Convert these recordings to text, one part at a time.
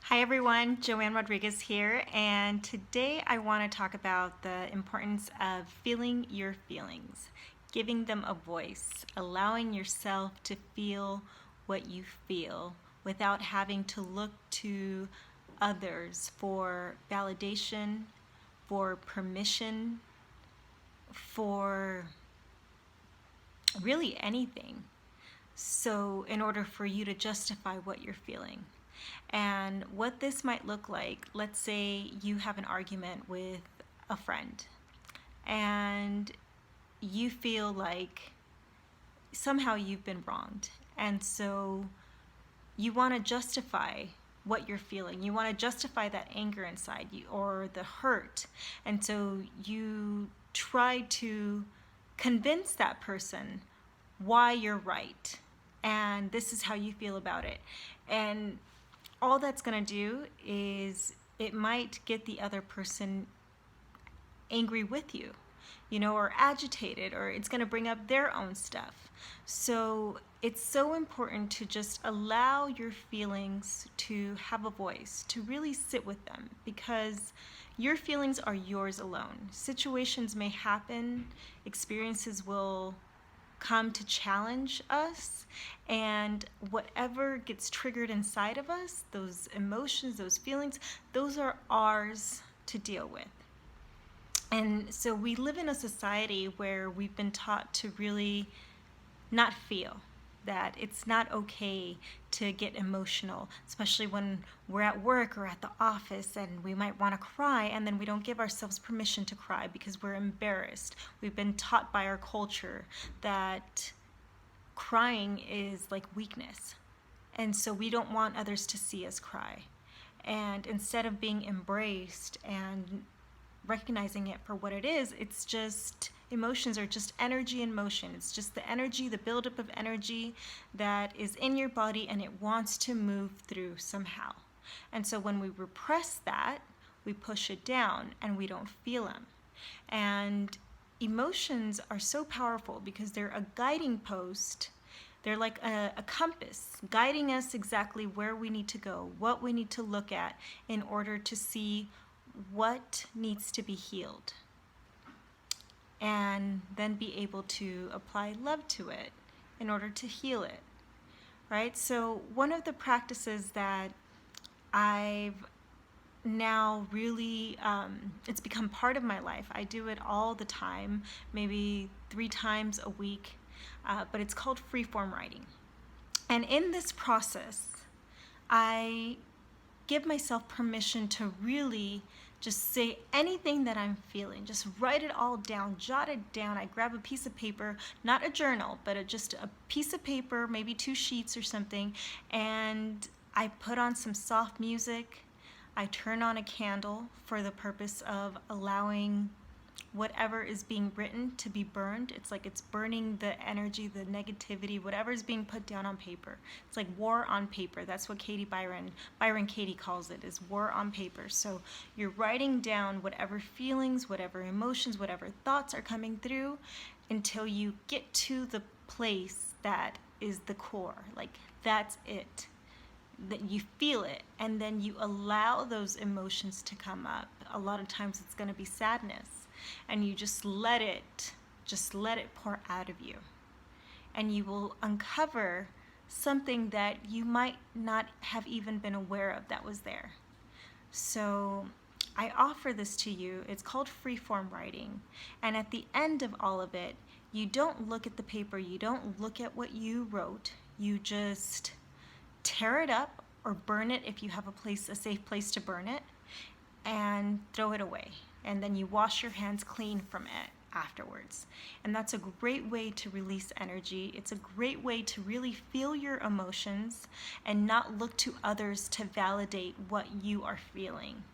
Hi everyone, Joanne Rodriguez here, and today I want to talk about the importance of feeling your feelings, giving them a voice, allowing yourself to feel what you feel without having to look to others for validation, for permission, for really anything. So, in order for you to justify what you're feeling. And what this might look like, let's say you have an argument with a friend and you feel like somehow you've been wronged. And so you want to justify what you're feeling. You want to justify that anger inside you or the hurt. And so you try to convince that person why you're right. And this is how you feel about it. And all that's going to do is it might get the other person angry with you, or agitated, or it's going to bring up their own stuff. So it's so important to just allow your feelings to have a voice, to really sit with them, because your feelings are yours alone. Situations may happen, experiences will come to challenge us, and whatever gets triggered inside of us, those emotions, those feelings, those are ours to deal with. And so we live in a society where we've been taught to really not feel, that it's not okay to get emotional, especially when we're at work or at the office and we might want to cry, and then we don't give ourselves permission to cry because we're embarrassed. We've been taught by our culture that crying is like weakness. And so we don't want others to see us cry. And instead of being embraced and recognizing it for what it is, it's just emotions are just energy in motion. It's just the energy, the buildup of energy that is in your body, and it wants to move through somehow. And so when we repress that, we push it down and we don't feel them. And emotions are so powerful because they're a guiding post. They're like a compass guiding us exactly where we need to go, what we need to look at in order to see what needs to be healed, and then be able to apply love to it in order to heal it, right? So one of the practices that I've now really, it's become part of my life. I do it all the time, maybe 3 times a week, but it's called freeform writing. And in this process, I give myself permission to really just say anything that I'm feeling. Just write it all down, jot it down. I grab a piece of paper, not a journal, but just a piece of paper, maybe 2 sheets or something, and I put on some soft music. I turn on a candle for the purpose of allowing whatever is being written to be burned. It's like it's burning the energy, the negativity, whatever is being put down on paper. It's like war on paper. That's what Byron Katie calls it, is war on paper. So you're writing down whatever feelings, whatever emotions, whatever thoughts are coming through until you get to the place that is the core. Like that's it, that you feel it, and then you allow those emotions to come up. A lot of times it's going to be sadness, and you just let it pour out of you, and you will uncover something that you might not have even been aware of that was there. So I offer this to you. It's called freeform writing, and at the end of all of it, you don't look at the paper, you don't look at what you wrote, you just tear it up or burn it if you have a safe place to burn it, and throw it away. And then you wash your hands clean from it afterwards. And that's a great way to release energy. It's a great way to really feel your emotions and not look to others to validate what you are feeling.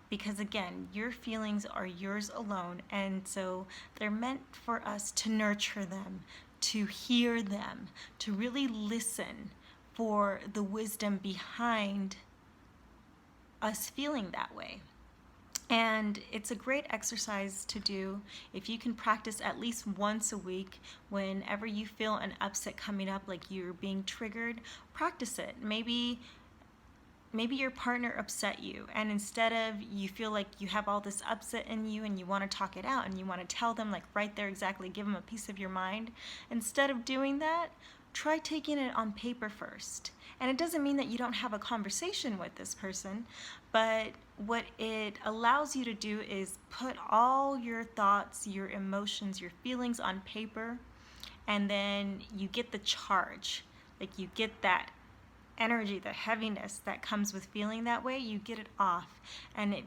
Because again, your feelings are yours alone, and so they're meant for us to nurture them, to hear them, to really listen for the wisdom behind us feeling that way. And it's a great exercise to do if you can practice at least once a week. Whenever you feel an upset coming up, like you're being triggered, practice it. Maybe maybe your partner upset you, and instead of, you feel like you have all this upset in you and you want to talk it out and you want to tell them like right there exactly, give them a piece of your mind, instead of doing that, try taking it on paper first. And it doesn't mean that you don't have a conversation with this person, but what it allows you to do is put all your thoughts, your emotions, your feelings on paper, and then you get the charge. Like, you get that energy, the heaviness that comes with feeling that way, you get it off, and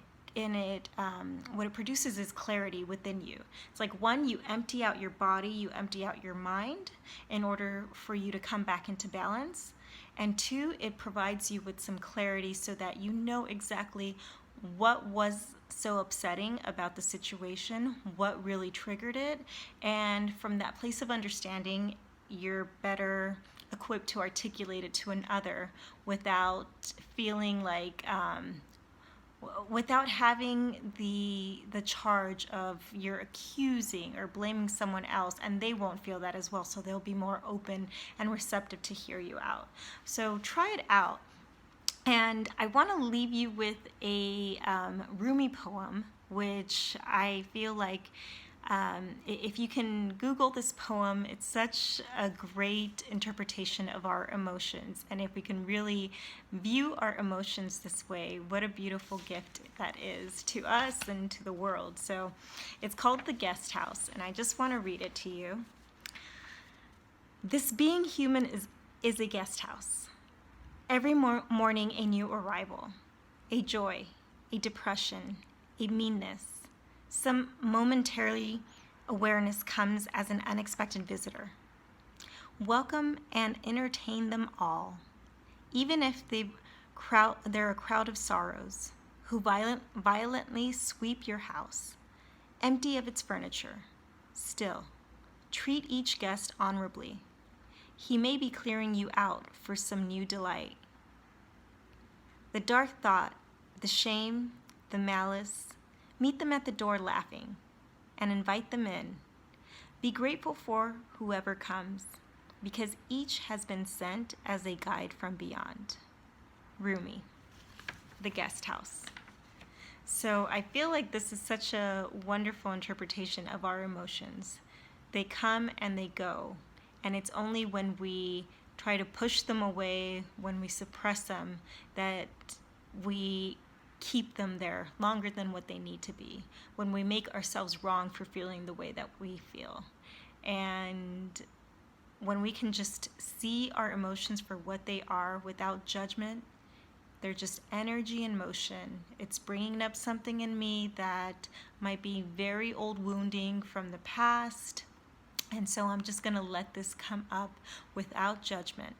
what it produces is clarity within you. It's like, one, you empty out your body, you empty out your mind in order for you to come back into balance, and two, it provides you with some clarity so that you know exactly what was so upsetting about the situation, what really triggered it, and from that place of understanding, you're better equipped to articulate it to another without feeling like, without having the charge of you're accusing or blaming someone else, and they won't feel that as well, so they'll be more open and receptive to hear you out. So try it out. And I want to leave you with a Rumi poem, which I feel like if you can Google this poem, it's such a great interpretation of our emotions. And if we can really view our emotions this way, what a beautiful gift that is to us and to the world. So it's called The Guest House, and I just want to read it to you. This being human is a guest house. Every morning a new arrival, a joy, a depression, a meanness. Some momentary awareness comes as an unexpected visitor. Welcome and entertain them all, even if they're a crowd of sorrows who violently sweep your house, empty of its furniture. Still, treat each guest honorably. He may be clearing you out for some new delight. The dark thought, the shame, the malice, meet them at the door laughing and invite them in. Be grateful for whoever comes, because each has been sent as a guide from beyond. Rumi, The Guest House. So I feel like this is such a wonderful interpretation of our emotions. They come and they go. And it's only when we try to push them away, when we suppress them, that we keep them there longer than what they need to be, when we make ourselves wrong for feeling the way that we feel. And when we can just see our emotions for what they are without judgment, they're just energy in motion. It's bringing up something in me that might be very old wounding from the past. And so I'm just going to let this come up without judgment.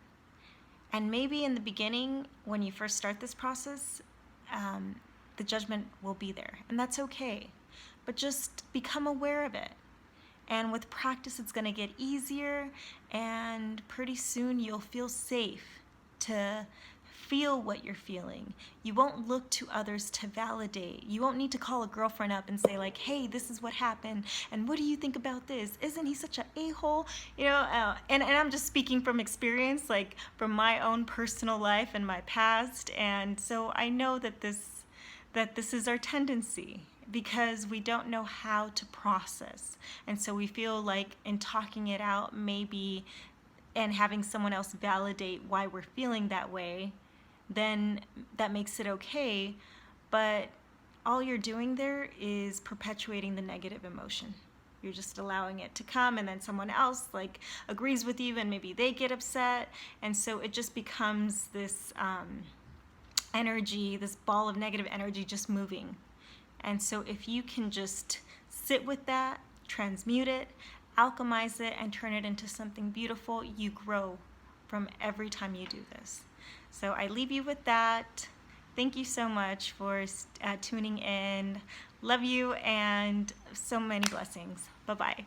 And maybe in the beginning, when you first start this process, the judgment will be there. And that's okay. But just become aware of it. And with practice, it's going to get easier. And pretty soon, you'll feel safe to feel what you're feeling. You won't look to others to validate. You won't need to call a girlfriend up and say like, hey, this is what happened, and what do you think about this? Isn't he such an a-hole? You know, and I'm just speaking from experience, like from my own personal life and my past, and so I know that this is our tendency, because we don't know how to process. And so we feel like in talking it out, maybe, and having someone else validate why we're feeling that way, then that makes it okay. But all you're doing there is perpetuating the negative emotion. You're just allowing it to come, and then someone else like agrees with you, and maybe they get upset. And so it just becomes this energy, this ball of negative energy just moving. And so if you can just sit with that, transmute it, alchemize it, and turn it into something beautiful, you grow from every time you do this. So I leave you with that. Thank you so much for tuning in. Love you, and so many blessings. Bye-bye.